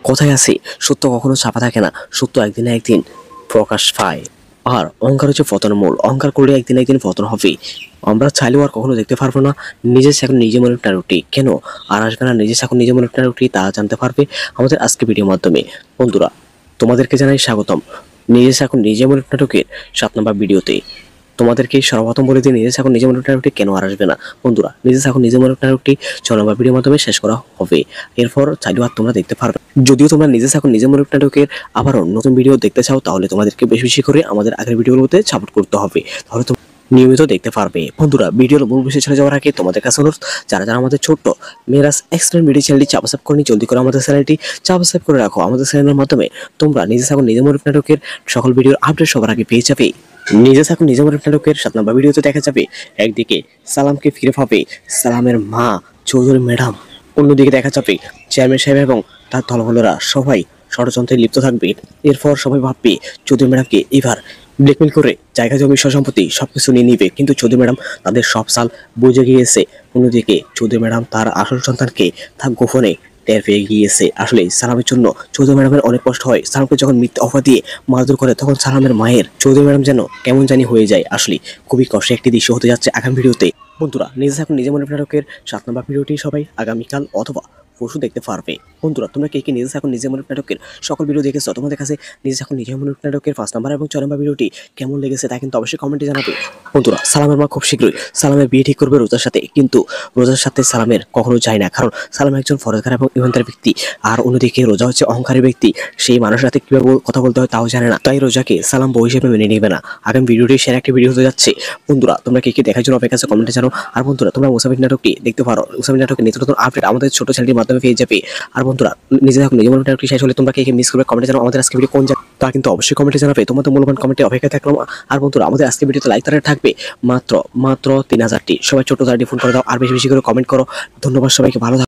কথায় আছে সত্য কখনো চাপা থাকে না, সত্য একদিন না একদিন প্রকাশ পায়। আর অহংকার হচ্ছে পতনের মূল, অহংকার করলে একদিন না একদিন পতন হবে। আমরা চাইলেও আর কখনো দেখতে পারবো না নিজের এখন নিজে মনে রুটি কেন আর আসবে না, নিজের এখন নিজে মনে রুটি তা জানতে পারবে আমাদের আজকে ভিডিওর মাধ্যমে। বন্ধুরা তোমাদেরকে জানাই স্বাগতম নিজের এখন নিজে মনে নাটকের 7 নম্বর ভিডিওতে। তোমাদেরকে সর্বপ্রথম বলে দিই নিজের এখন নিজে মনে নাটকটি কেন আর আসবে না। বন্ধুরা নিজের এখন নিজে মনে নাটকটি 6 নম্বর ভিডিওর মাধ্যমে শেষ করা হবে, এরপর চাইলেও আর তোমরা দেখতে পারবে। যদিও তোমরা নিজে এখন নিজে মনে নাটকের আবারও নতুন ভিডিও দেখতে চাও তাহলে তোমাদেরকে বেশি বেশি করে আমাদের আগের ভিডিওগুলোতে সাপোর্ট করতে হবে, তাহলে নিয়মিত দেখতে পারবে। বন্ধুরা ভিডিওর মূল বিষয় চলে যাওয়ার আগে তোমাদের কাছে অনুরোধ, যারা যারা আমাদের ছোট্ট মেরাজ এক্সট্রা ভিডিও চ্যানেলটি সাবস্ক্রাইব করে জলদি করে আমাদের চ্যানেলটি সাবস্ক্রাইব করে রাখো। আমাদের চ্যানেলের মাধ্যমে তোমরা নিজে এখন নিজে মনে নাটকের সকল ভিডিওর আপডেট সবার আগে পেয়ে যাবে। নিজে এখন নিজে মনে নাটকের 7 নম্বর ভিডিওতে দেখা যাবে একদিকে সালামকে ফিরে পাবে সালামের মা চৌধুরী ম্যাডাম, অন্যদিকে দেখা যাবে চেয়ারম্যান সাহেব এবং তার দলবলরা সবাই ষড়যন্ত্রে লিপ্ত থাকবে। এরপর সবাই ভাববে চৌধুরী ম্যাডামকে এবার ব্ল্যাকমেল করে জায়গা জমি সম্পত্তি সবকিছু নিয়ে নিবে, কিন্তু চৌধুরী ম্যাডাম তাদের সব সাল বুঝে গিয়েছে। অন্যদিকে চৌধুরী ম্যাডাম তার আসল সন্তানকে তার গোপনে টের পেয়ে গিয়েছে। আসলে সালামের জন্য চৌধুরী ম্যাডামের অনেক কষ্ট হয়। সালামকে যখন মিথ্যা অফার দিয়ে মারধর করে তখন সালামের মায়ের চৌধুরী ম্যাডাম যেন কেমন জানি হয়ে যায়। আসলে খুবই কষ্ট একটি দৃশ্য হতে যাচ্ছে আগামী ভিডিওতে। বন্ধুরা নিজে এখন নিজে মনে নাটকের 7 নম্বর ভিডিওটি সবাই আগামীকাল অথবা পরশু দেখতে পারবে। বন্ধুরা তোমরা কে কে নিজে এখন নিজে মনে নাটকের সকল ভিডিও দেখেছো? তোমাদের কাছে নিজে এখন নিজে মনে নাটকের 5 নম্বর এবং 6 নম্বর ভিডিওটি কেমন লেগেছে তা কিন্তু অবশ্যই কমেন্টে জানাবে। বন্ধুরা সালামের মা খুব শীঘ্রই সালামের বিয়ে ঠিক করবে রোজার সাথে, কিন্তু রোজার সাথে সালামের কখনো যায় না, কারণ সালাম একজন ফরজগার এবং ইমানদার ব্যক্তি। আর অন্যদিকে রোজা হচ্ছে অহংকারী ব্যক্তি, সেই মানুষের সাথে কিভাবে কথা বলতে হয় তাও জানে না, তাই রোজাকে সালাম বউ হিসেবে মেনে নেবে না। আগামী ভিডিওটি সেরা একটি ভিডিও হতে যাচ্ছে। বন্ধুরা তোমরা কে কে দেখার জন্য অপেক্ষা আছে কমেন্টে জানাও। আর বন্ধুরা তোমরা মুসাফির নাটকটি দেখতে পারো, মুসাফির নাটকের নিত্য নতুন আপডেট আমাদের ছোট চ্যানেলের মাধ্যমে পেয়ে যাবে। আর বন্ধুরা নিজে এখন নিজে মনে নাটকটি শেষ হলে তোমরা কে কে মিস করবে কমেন্টে জানাও। আমাদের আজকে ভিডিও কোন তা কিন্তু অবশ্যই কমেন্টে জানাবে, তোমাদের মূল্যবান কমেন্টে অপেক্ষা থাকলাম। আর বন্ধুরা আমাদের আজকে ভিডিওতে লাইক তারা থাকবে মাত্র 3000টি। সবাই ছোট 30টি ফোন করে দাও আর বেশি বেশি করে কমেন্ট করো। ধন্যবাদ সবাইকে, ভালো থাকো।